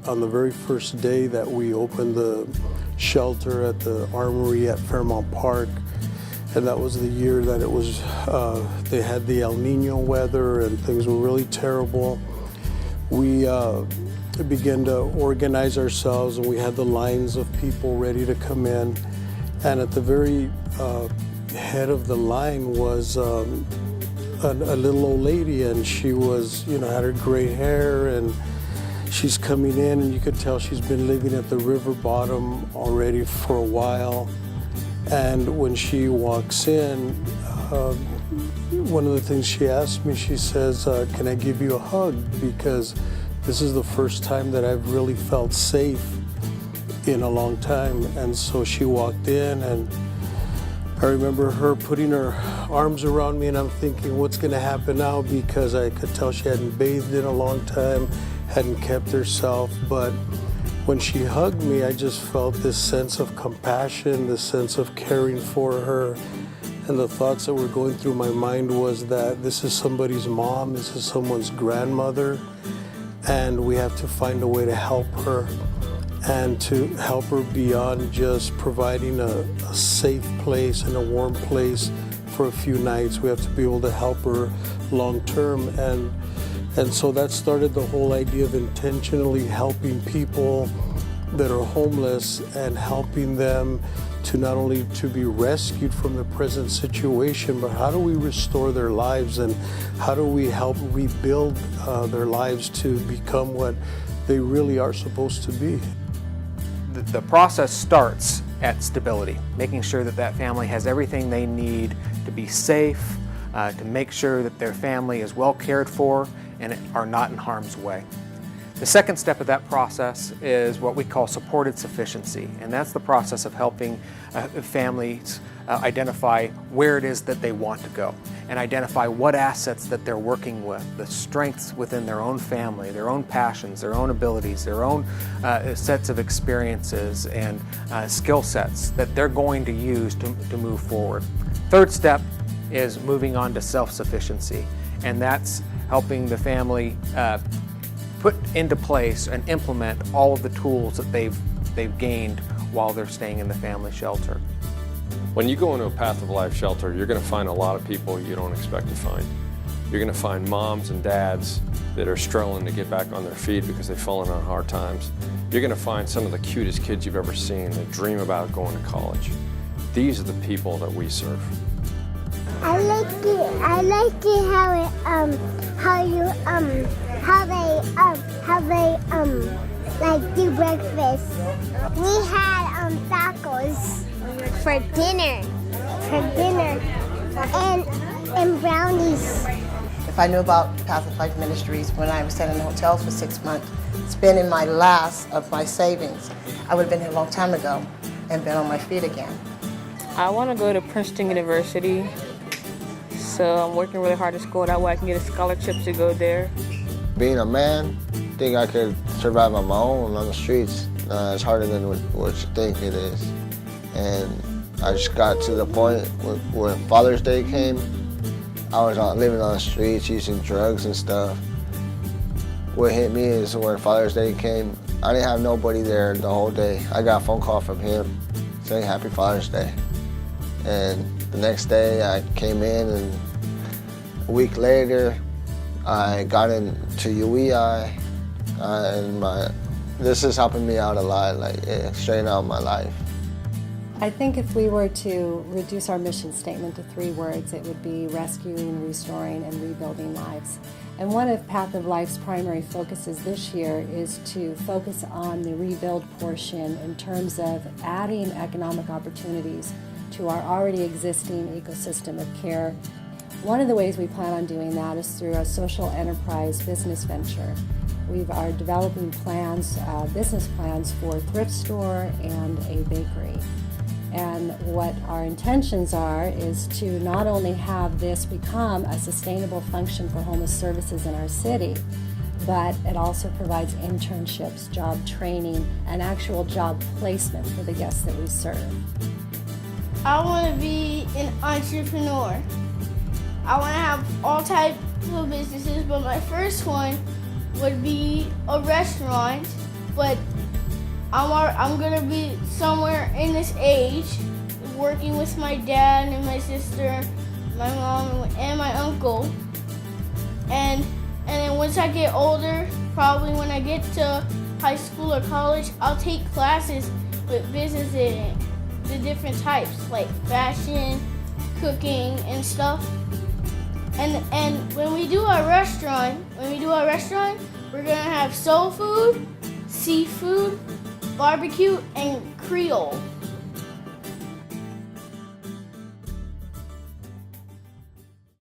on the very first day that we opened the shelter at the Armory at Fairmount Park, and that was the year that it was, they had the El Nino weather and things were really terrible. We began to organize ourselves, and we had the lines of people ready to come in. And at the very head of the line was a little old lady, and she was, had her gray hair, and she's coming in, and you could tell she's been living at the river bottom already for a while. And when she walks in, one of the things she asked me, she says, can I give you a hug? Because this is the first time that I've really felt safe in a long time. And so she walked in, and I remember her putting her arms around me, and I'm thinking, what's gonna happen now? Because I could tell she hadn't bathed in a long time, hadn't kept herself. But when she hugged me, I just felt this sense of compassion, this sense of caring for her. And the thoughts that were going through my mind was that this is somebody's mom, this is someone's grandmother, and we have to find a way to help her, and to help her beyond just providing a safe place and a warm place for a few nights. We have to be able to help her long term. And so that started the whole idea of intentionally helping people that are homeless and helping them to not only to be rescued from the present situation, but how do we restore their lives, and how do we help rebuild their lives to become what they really are supposed to be. The process starts at stability, making sure that that family has everything they need to be safe, to make sure that their family is well cared for and are not in harm's way. The second step of that process is what we call supported sufficiency, and that's the process of helping families identify where it is that they want to go and identify what assets that they're working with, the strengths within their own family, their own passions, their own abilities, their own sets of experiences and skill sets that they're going to use to move forward. Third step is moving on to self-sufficiency, and that's helping the family put into place and implement all of the tools that they've gained while they're staying in the family shelter. When you go into a Path of Life shelter, you're going to find a lot of people you don't expect to find. You're going to find moms and dads that are struggling to get back on their feet because they've fallen on hard times. You're going to find some of the cutest kids you've ever seen that dream about going to college. These are the people that we serve. I like it how they do breakfast. We had tacos for dinner, and brownies. If I knew about Path of Life Ministries when I was staying in hotels for 6 months, spending my last of my savings, I would have been here a long time ago and been on my feet again. I want to go to Princeton University, so I'm working really hard at school. That way I can get a scholarship to go there. Being a man, I think I could survive on my own on the streets. It's harder than what you think it is. And I just got to the point when Father's Day came, I was living on the streets, using drugs and stuff. What hit me is when Father's Day came, I didn't have nobody there the whole day. I got a phone call from him saying Happy Father's Day. And the next day I came in, and a week later I got into UEI, and this is helping me out a lot, like straighten out my life. I think if we were to reduce our mission statement to 3 words, it would be rescuing, restoring, and rebuilding lives. And one of Path of Life's primary focuses this year is to focus on the rebuild portion in terms of adding economic opportunities to our already existing ecosystem of care. One of the ways we plan on doing that is through a social enterprise business venture. We are developing plans, business plans for a thrift store and a bakery. And what our intentions are is to not only have this become a sustainable function for homeless services in our city, but it also provides internships, job training, and actual job placement for the guests that we serve. I want to be an entrepreneur. I want to have all types of businesses, but my first one would be a restaurant but I'm gonna be somewhere in this age, working with my dad and my sister, my mom and my uncle, and then once I get older, probably when I get to high school or college, I'll take classes with business in it, the different types like fashion, cooking, and stuff. And when we do our restaurant, we're gonna have soul food, seafood, barbecue, and Creole.